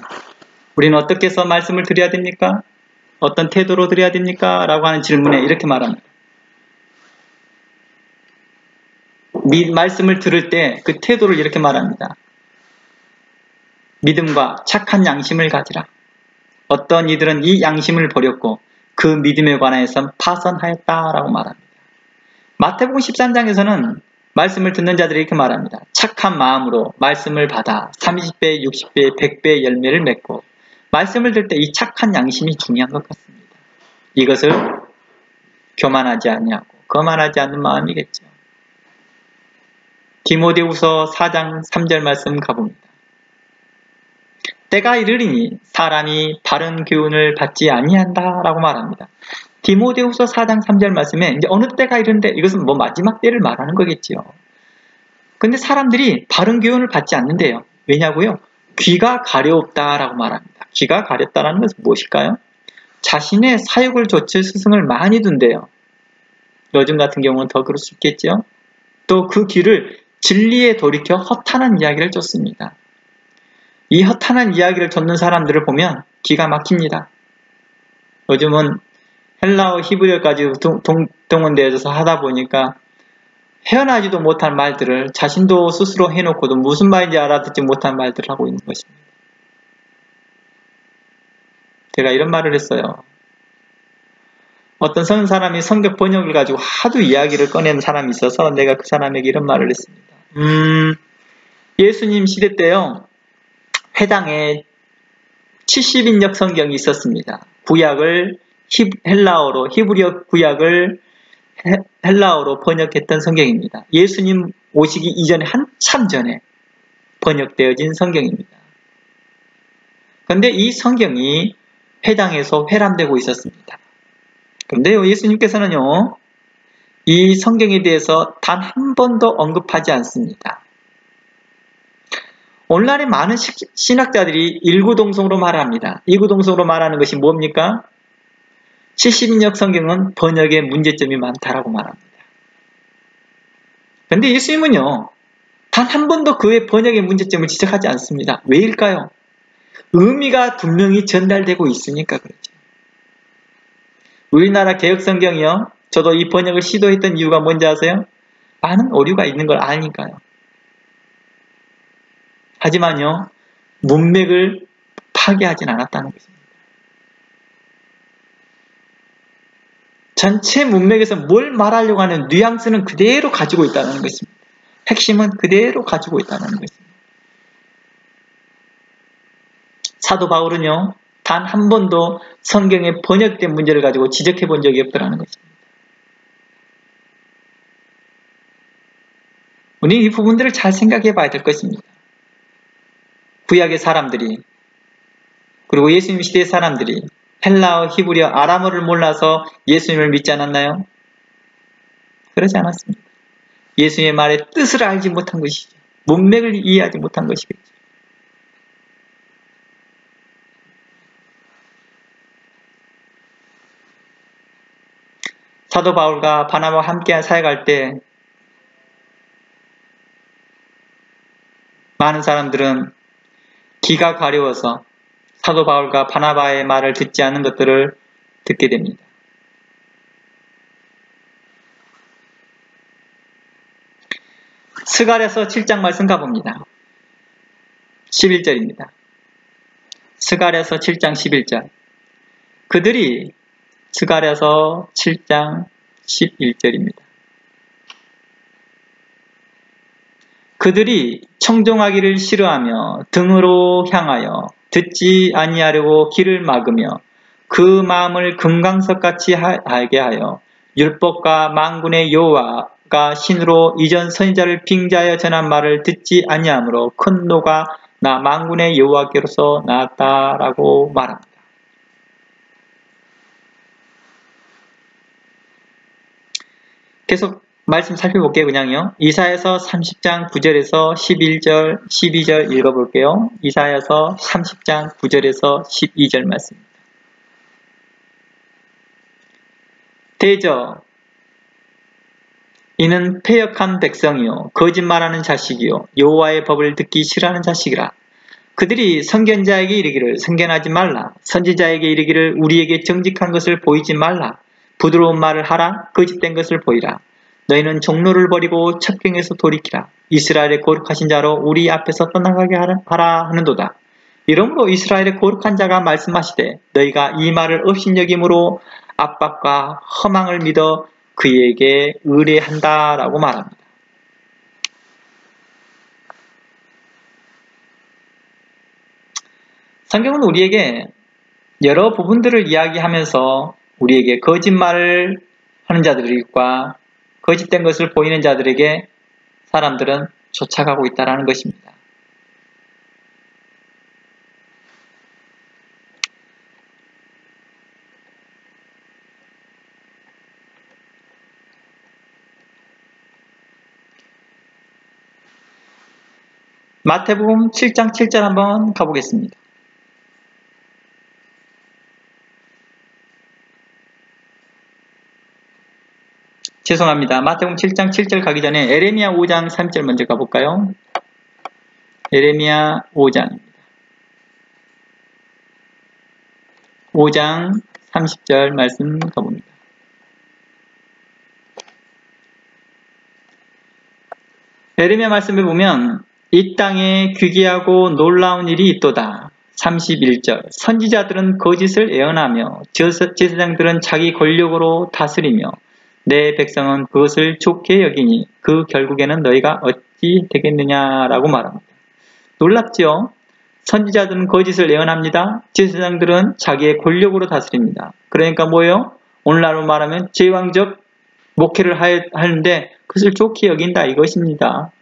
Speaker 1: 우리는 어떻게 해서 말씀을 드려야 됩니까? 어떤 태도로 드려야 됩니까? 라고 하는 질문에 이렇게 말합니다. 말씀을 들을 때 그 태도를 이렇게 말합니다. 믿음과 착한 양심을 가지라. 어떤 이들은 이 양심을 버렸고 그 믿음에 관하여서 파선하였다라고 말합니다. 마태복음 13장에서는 말씀을 듣는 자들이 이렇게 말합니다. 착한 마음으로 말씀을 받아 30배, 60배, 100배의 열매를 맺고 말씀을 들을 때 이 착한 양심이 중요한 것 같습니다. 이것을 교만하지 아니하고 거만하지 않는 마음이겠죠. 디모데후서 4장 3절 말씀 가봅니다. 때가 이르리니 사람이 바른 교훈을 받지 아니한다 라고 말합니다. 디모데후서 4장 3절 말씀에 이제 어느 때가 이른데 이것은 뭐 마지막 때를 말하는 거겠지요. 근데 사람들이 바른 교훈을 받지 않는데요. 왜냐고요? 귀가 가려웠다라고 말합니다. 귀가 가렸다라는 것은 무엇일까요? 자신의 사육을 좇을 스승을 많이 둔대요. 요즘 같은 경우는 더 그럴 수 있겠죠. 또 그 귀를 진리에 돌이켜 허탄한 이야기를 쫓습니다. 이 허탄한 이야기를 쫓는 사람들을 보면 기가 막힙니다. 요즘은 헬라어 히브리어까지 동원되어서 하다 보니까 헤어나지도 못한 말들을 자신도 스스로 해놓고도 무슨 말인지 알아듣지 못한 말들을 하고 있는 것입니다. 제가 이런 말을 했어요. 어떤 선 사람이 성경 번역을 가지고 하도 이야기를 꺼낸 사람이 있어서 내가 그 사람에게 이런 말을 했습니다. 예수님 시대 때요. 회당에 70인역 성경이 있었습니다. 구약을 헬라어로 히브리어 구약을 헬라어로 번역했던 성경입니다. 예수님 오시기 이전에 한참 전에 번역되어진 성경입니다. 그런데 이 성경이 회당에서 회람되고 있었습니다. 그런데 예수님께서는요, 이 성경에 대해서 단 한 번도 언급하지 않습니다. 오늘날의 많은 신학자들이 일구동성으로 말합니다. 일구동성으로 말하는 것이 뭡니까? 70인역 성경은 번역에 문제점이 많다라고 말합니다. 그런데 예수님은요, 단 한 번도 그의 번역의 문제점을 지적하지 않습니다. 왜일까요? 의미가 분명히 전달되고 있으니까 그렇죠. 우리나라 개혁성경이요, 저도 이 번역을 시도했던 이유가 뭔지 아세요? 많은 오류가 있는 걸 아니까요. 하지만요, 문맥을 파괴하진 않았다는 것입니다. 전체 문맥에서 뭘 말하려고 하는 뉘앙스는 그대로 가지고 있다는 것입니다. 핵심은 그대로 가지고 있다는 것입니다. 사도 바울은요, 단 한 번도 성경에 번역된 문제를 가지고 지적해 본 적이 없더라는 것입니다. 우리 이 부분들을 잘 생각해 봐야 될 것입니다. 구약의 사람들이, 그리고 예수님 시대의 사람들이 헬라어, 히브리어, 아람어를 몰라서 예수님을 믿지 않았나요? 그러지 않았습니다. 예수님의 말의 뜻을 알지 못한 것이죠. 문맥을 이해하지 못한 것이겠죠. 사도 바울과 바나바와 함께 사역할 때 많은 사람들은 귀가 가려워서 사도 바울과 바나바의 말을 듣지 않는 것들을 듣게 됩니다. 스가랴서 7장 말씀 가봅니다. 11절입니다. 스가랴서 7장 11절. 그들이 스가랴서 7장 11절입니다. 그들이 청종하기를 싫어하며 등으로 향하여 듣지 아니하려고 귀를 막으며 그 마음을 금강석같이 하게 하여 율법과 만군의 여호와가 신으로 이전 선지자를 빙자하여 전한 말을 듣지 아니하므로 큰 노가 나 만군의 여호와께로서 나왔다라고 말합니다. 계속 말씀 살펴볼게요. 그냥요. 이사야서 30장 9절에서 11절, 12절 읽어볼게요. 이사야서 30장 9절에서 12절 말씀입니다. 대저 이는 패역한 백성이요 거짓말하는 자식이요 여호와의 법을 듣기 싫어하는 자식이라. 그들이 선견자에게 이르기를 선견하지 말라. 선지자에게 이르기를 우리에게 정직한 것을 보이지 말라. 부드러운 말을 하라. 거짓된 것을 보이라. 너희는 종로를 버리고 첩경에서 돌이키라. 이스라엘의 거룩하신 자로 우리 앞에서 떠나가게 하라 하는도다. 이러므로 이스라엘의 거룩한 자가 말씀하시되 너희가 이 말을 업신여김으로 압박과 허망을 믿어 그에게 의뢰한다라고 말합니다. 성경은 우리에게 여러 부분들을 이야기하면서 우리에게 거짓말을 하는 자들과 거짓된 것을 보이는 자들에게 사람들은 쫓아가고 있다는 것입니다. 마태복음 7장 7절 한번 가보겠습니다. 죄송합니다. 마태복음 7장 7절 가기 전에 에레미야 5장 3절 먼저 가볼까요? 에레미야 5장입니다. 5장 30절 말씀 가봅니다. 에레미야 말씀을 보면 이 땅에 귀기하고 놀라운 일이 있도다. 31절 선지자들은 거짓을 애언하며 제사장들은 자기 권력으로 다스리며 내 백성은 그것을 좋게 여기니 그 결국에는 너희가 어찌 되겠느냐라고 말합니다. 놀랍지요? 선지자들은 거짓을 애언합니다. 제사장들은 자기의 권력으로 다스립니다. 그러니까 뭐예요? 오늘날로 말하면 제왕적 목회를 하는데 그것을 좋게 여긴다 이것입니다.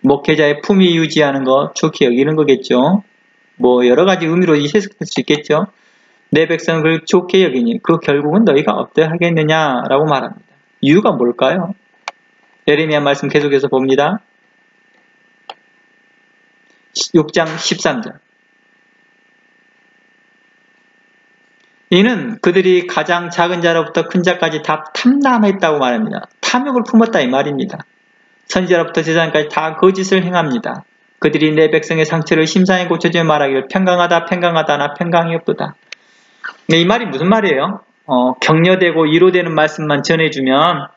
Speaker 1: 목회자의 품위 유지하는 것 좋게 여기는 거겠죠. 뭐 여러 가지 의미로 해석할 수 있겠죠. 내 백성을 그걸 좋게 여기니 그 결국은 너희가 어떠하겠느냐라고 말합니다. 이유가 뭘까요? 예레미야 말씀 계속해서 봅니다. 6장 13절 이는 그들이 가장 작은 자로부터 큰 자까지 다 탐담했다고 말합니다. 탐욕을 품었다 이 말입니다. 선지자로부터 제사장까지 다 거짓을 행합니다. 그들이 내 백성의 상처를 심상히 고쳐주며 말하기를 평강하다 평강하다 나 평강이 없도다. 이 말이 무슨 말이에요? 격려되고 위로되는 말씀만 전해주면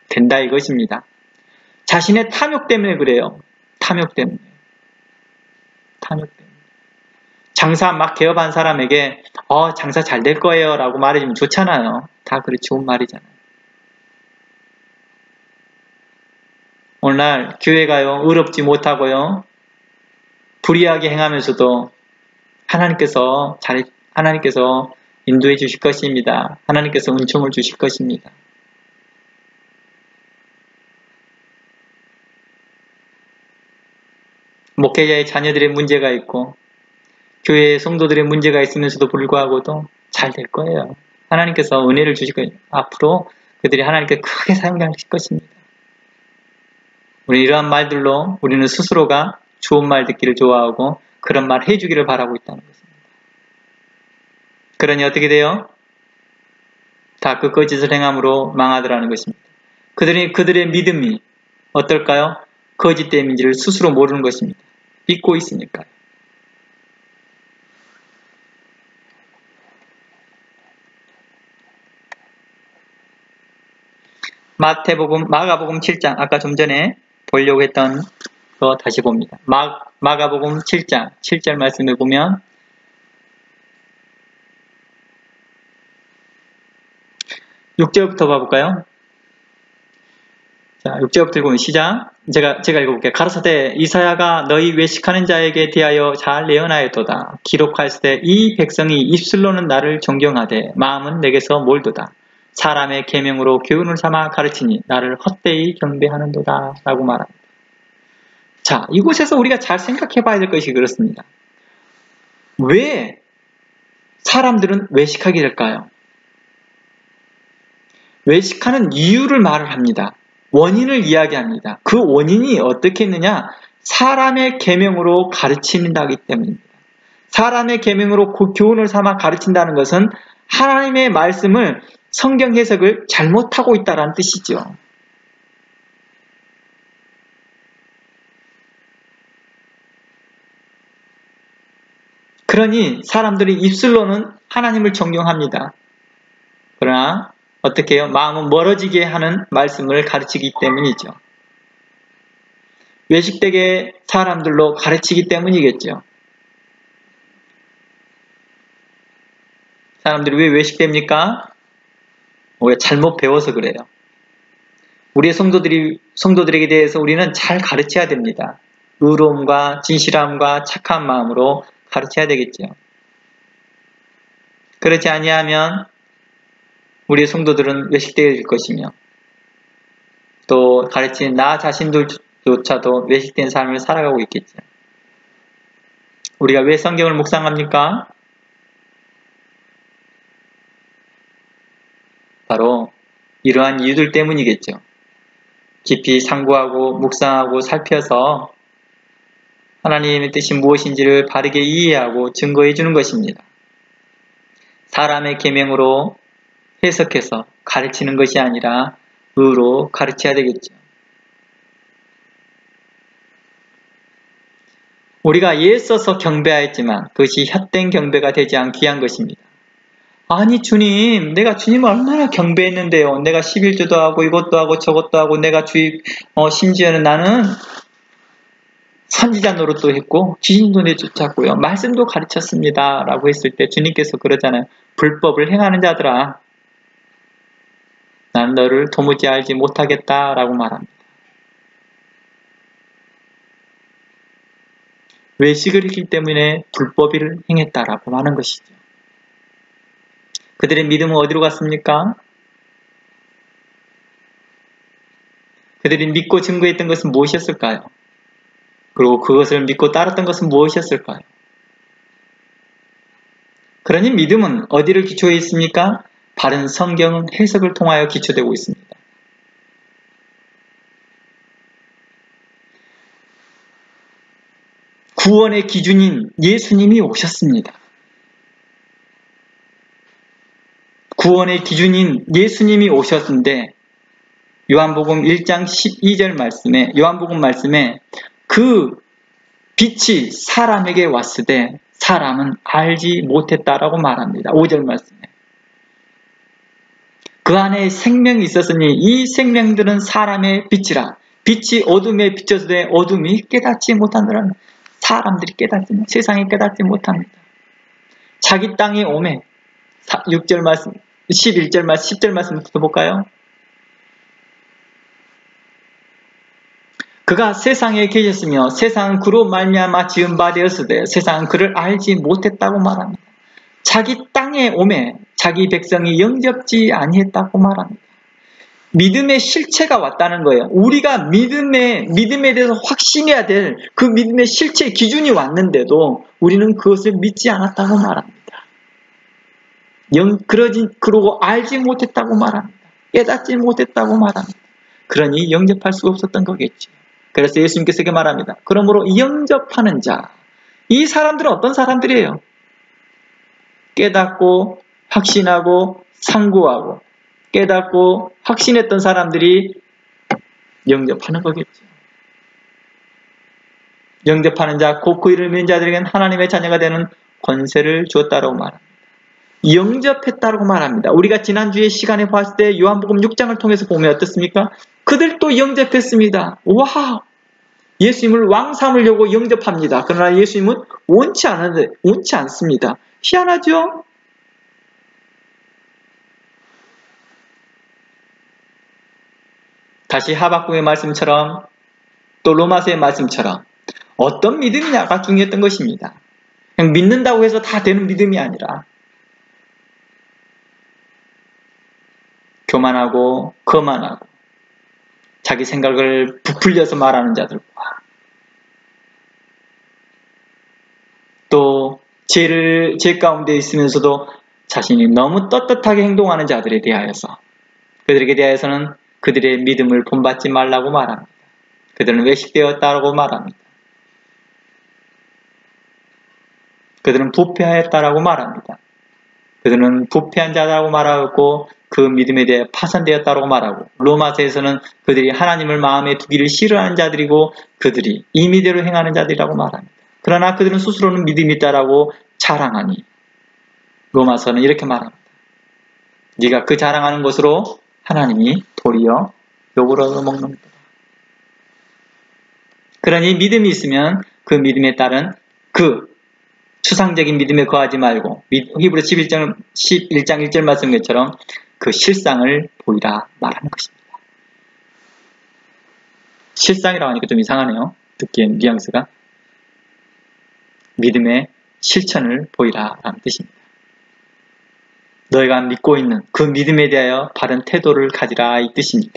Speaker 1: 된다 이것입니다. 자신의 탐욕 때문에 그래요. 탐욕 때문에. 장사 막 개업한 사람에게 장사 잘 될 거예요 라고 말해주면 좋잖아요. 다 그래 좋은 말이잖아요. 오늘날 교회 가요. 의롭지 못하고요. 불의하게 행하면서도 하나님께서 인도해 주실 것입니다. 하나님께서 은총을 주실 것입니다. 목회자의 자녀들의 문제가 있고 교회의 성도들의 문제가 있으면서도 불구하고도 잘 될 거예요. 하나님께서 은혜를 주실 거예요. 앞으로 그들이 하나님께 크게 사용하실 것입니다. 우리 이러한 말들로 우리는 스스로가 좋은 말 듣기를 좋아하고 그런 말 해주기를 바라고 있다는 것입니다. 그러니 어떻게 돼요? 다 그 거짓을 행함으로 망하더라는 것입니다. 그들의 믿음이 어떨까요? 거짓됨인지를 스스로 모르는 것입니다. 믿고 있으니까요. 마가복음 7장, 아까 좀 전에 보려고 했던 거 다시 봅니다. 마가복음 7장, 7절 말씀을 보면 6절부터 봐볼까요? 자, 6절부터 읽으면 시작. 제가 읽어볼게요. 가라사대 이사야가 너희 외식하는 자에게 대하여 잘 예언하였도다. 기록할때 이 백성이 입술로는 나를 존경하되 마음은 내게서 멀도다. 사람의 계명으로 교훈을 삼아 가르치니 나를 헛되이 경배하는도다 라고 말합니다. 자, 이곳에서 우리가 잘 생각해 봐야 될 것이 그렇습니다. 왜 사람들은 외식하게 될까요? 외식하는 이유를 말을 합니다. 원인을 이야기합니다. 그 원인이 어떻게 있느냐? 사람의 계명으로 가르친다기 때문입니다. 사람의 계명으로 교훈을 삼아 가르친다는 것은 하나님의 말씀을 성경 해석을 잘못하고 있다는 뜻이죠. 그러니 사람들이 입술로는 하나님을 존경합니다. 그러나 어떻게 해요? 마음은 멀어지게 하는 말씀을 가르치기 때문이죠. 외식되게 사람들로 가르치기 때문이겠죠. 사람들이 왜 외식됩니까? 왜 잘못 배워서 그래요. 우리의 성도들에게 대해서 우리는 잘 가르쳐야 됩니다. 의로움과 진실함과 착한 마음으로 가르쳐야 되겠죠. 그렇지 아니하면 우리의 성도들은 외식될 것이며 또 가르치는 나 자신들조차도 외식된 삶을 살아가고 있겠죠. 우리가 왜 성경을 묵상합니까? 바로 이러한 이유들 때문이겠죠. 깊이 상고하고 묵상하고 살펴서 하나님의 뜻이 무엇인지를 바르게 이해하고 증거해 주는 것입니다. 사람의 계명으로 해석해서 가르치는 것이 아니라 의로 가르쳐야 되겠죠. 우리가 애써서 경배하였지만 그것이 헛된 경배가 되지 않기 위한 것입니다. 아니 주님, 내가 주님을 얼마나 경배했는데요. 내가 11조도 하고 이것도 하고 저것도 하고 내가 심지어는 나는 선지자 노릇도 했고 귀신도 내쫓았고요. 말씀도 가르쳤습니다. 라고 했을 때 주님께서 그러잖아요. 불법을 행하는 자들아, 난 너를 도무지 알지 못하겠다 라고 말합니다. 외식을 했기 때문에 불법을 행했다라고 하는 것이죠. 그들의 믿음은 어디로 갔습니까? 그들이 믿고 증거했던 것은 무엇이었을까요? 그리고 그것을 믿고 따랐던 것은 무엇이었을까요? 그러니 믿음은 어디를 기초해 있습니까? 바른 성경 해석을 통하여 기초되고 있습니다. 구원의 기준인 예수님이 오셨습니다. 구원의 기준인 예수님이 오셨는데 요한복음 1장 12절 말씀에 요한복음 말씀에 그 빛이 사람에게 왔으되 사람은 알지 못했다라고 말합니다. 5절 말씀에 그 안에 생명이 있었으니 이 생명들은 사람의 빛이라. 빛이 어둠에 비춰서되 어둠이 깨닫지 못하느라. 사람들이 세상이 깨닫지 못합니다. 자기 땅에 오매 6절 말씀 11절 말씀 10절 말씀부터 볼까요? 그가 세상에 계셨으며 세상은 그로 말미암아 지은 바 되었으되 세상은 그를 알지 못했다고 말합니다. 자기 땅에 오매 자기 백성이 영접지 아니했다고 말합니다. 믿음의 실체가 왔다는 거예요. 우리가 믿음에 대해서 확신해야 될 그 믿음의 실체 기준이 왔는데도 우리는 그것을 믿지 않았다고 말합니다. 그러고 알지 못했다고 말합니다. 깨닫지 못했다고 말합니다. 그러니 영접할 수 없었던 거겠지. 그래서 예수님께서 이렇게 말합니다. 그러므로 영접하는 자, 이 사람들은 어떤 사람들이에요? 깨닫고 확신하고 상고하고 깨닫고 확신했던 사람들이 영접하는 거겠죠. 영접하는 자, 곧 그 이름을 믿는 자들에게는 하나님의 자녀가 되는 권세를 주었다고 말합니다. 영접했다고 말합니다. 우리가 지난주에 시간에 봤을 때 요한복음 6장을 통해서 보면 어떻습니까? 그들도 영접했습니다. 와우! 예수님을 왕 삼으려고 영접합니다. 그러나 예수님은 원치 않습니다. 희한하죠? 다시 하박국의 말씀처럼 또 로마서의 말씀처럼 어떤 믿음이냐가 중요했던 것입니다. 그냥 믿는다고 해서 다 되는 믿음이 아니라 교만하고 거만하고 자기 생각을 부풀려서 말하는 자들과 또 죄 가운데 있으면서도 자신이 너무 떳떳하게 행동하는 자들에 대하여서 그들에게 대하여서는 그들의 믿음을 본받지 말라고 말합니다. 그들은 외식되었다고 말합니다. 그들은 부패하였다라고 말합니다. 그들은 부패한 자라고 말하고 그 믿음에 대해 파산되었다고 말하고 로마서에서는 그들이 하나님을 마음에 두기를 싫어하는 자들이고 그들이 임의대로 행하는 자들이라고 말합니다. 그러나 그들은 스스로는 믿음이 있다라고 자랑하니 로마서는 이렇게 말합니다. 네가 그 자랑하는 것으로 하나님이 도리어 욕을 얻어먹는 거다. 그러니 믿음이 있으면 그 믿음에 따른 그 추상적인 믿음에 거하지 말고 히브리 11장 1절 말씀 것처럼 그 실상을 보이라 말하는 것입니다. 실상이라고 하니까 좀 이상하네요. 듣기엔 뉘앙스가. 믿음의 실천을 보이라 라는 뜻입니다. 너희가 믿고 있는 그 믿음에 대하여 바른 태도를 가지라 이 뜻입니다.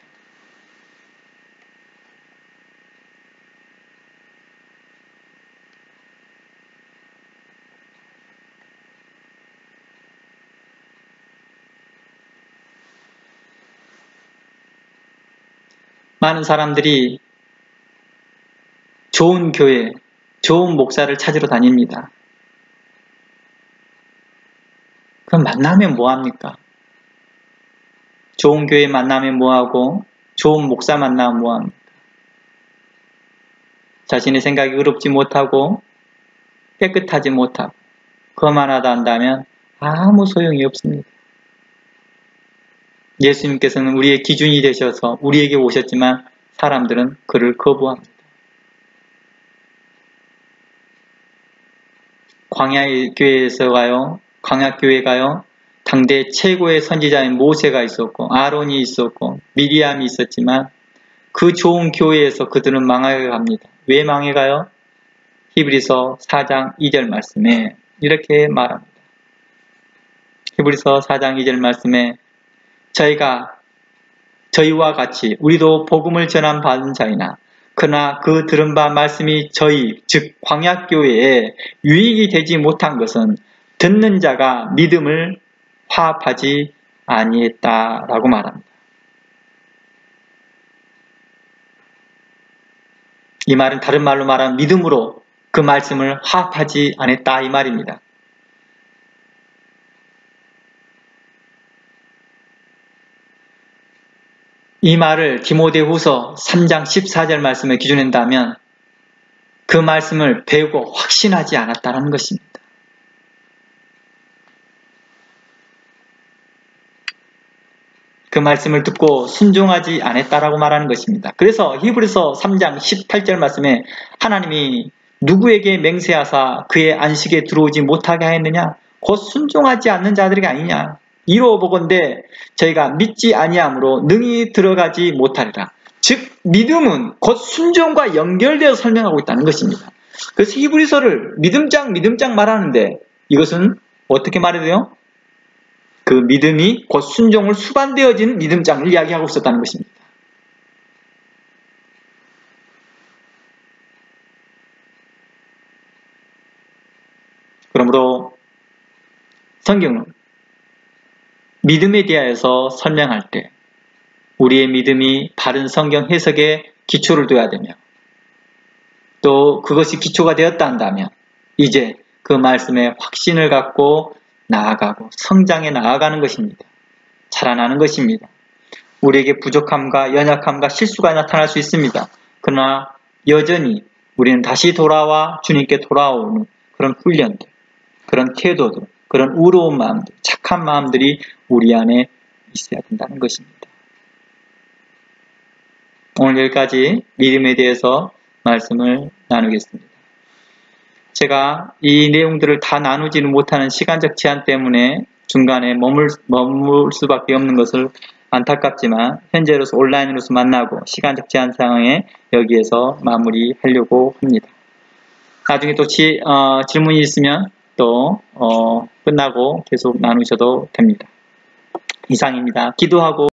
Speaker 1: 많은 사람들이 좋은 교회, 좋은 목사를 찾으러 다닙니다. 그럼 만나면 뭐합니까? 좋은 교회 만나면 뭐하고 좋은 목사 만나면 뭐합니까? 자신의 생각이 의롭지 못하고 깨끗하지 못하고 거만하다 한다면 아무 소용이 없습니다. 예수님께서는 우리의 기준이 되셔서 우리에게 오셨지만 사람들은 그를 거부합니다. 광야교회에 가요. 당대 최고의 선지자인 모세가 있었고 아론이 있었고 미리암이 있었지만 그 좋은 교회에서 그들은 망하게 갑니다. 왜 망해가요? 히브리서 4장 2절 말씀에 이렇게 말합니다. 히브리서 4장 2절 말씀에 저희와 같이 우리도 복음을 전한 받은 자이나 그러나 그 들은 바 말씀이 저희 즉 광야교회에 유익이 되지 못한 것은 듣는 자가 믿음을 화합하지 아니했다라고 말합니다. 이 말은 다른 말로 말하면 믿음으로 그 말씀을 화합하지 않았다 이 말입니다. 이 말을 디모데후서 3장 14절 말씀에 기준한다면 그 말씀을 배우고 확신하지 않았다는 것입니다. 그 말씀을 듣고 순종하지 않았다라고 말하는 것입니다. 그래서 히브리서 3장 18절 말씀에 하나님이 누구에게 맹세하사 그의 안식에 들어오지 못하게 하였느냐? 곧 순종하지 않는 자들이 아니냐? 이로 보건대 저희가 믿지 아니함으로 능히 들어가지 못하리라. 즉 믿음은 곧 순종과 연결되어 설명하고 있다는 것입니다. 그래서 히브리서를 믿음장 말하는데 이것은 어떻게 말해야 돼요? 그 믿음이 곧 순종을 수반되어진 믿음장을 이야기하고 있었다는 것입니다. 그러므로 성경은 믿음에 대하여서 설명할 때 우리의 믿음이 바른 성경 해석에 기초를 둬야 되며 또 그것이 기초가 되었다 한다면 이제 그 말씀에 확신을 갖고 나아가고 성장해 나아가는 것입니다. 자라나는 것입니다. 우리에게 부족함과 연약함과 실수가 나타날 수 있습니다. 그러나 여전히 우리는 다시 돌아와 주님께 돌아오는 그런 훈련들, 그런 태도들, 그런 의로운 마음들, 착한 마음들이 우리 안에 있어야 된다는 것입니다. 오늘 여기까지 믿음에 대해서 말씀을 나누겠습니다. 제가 이 내용들을 다 나누지는 못하는 시간적 제한 때문에 중간에 머물 수밖에 없는 것을 안타깝지만 현재로서 온라인으로서 만나고 시간적 제한 상황에 여기에서 마무리하려고 합니다. 나중에 또 질문이 있으면 또 끝나고 계속 나누셔도 됩니다. 이상입니다. 기도하고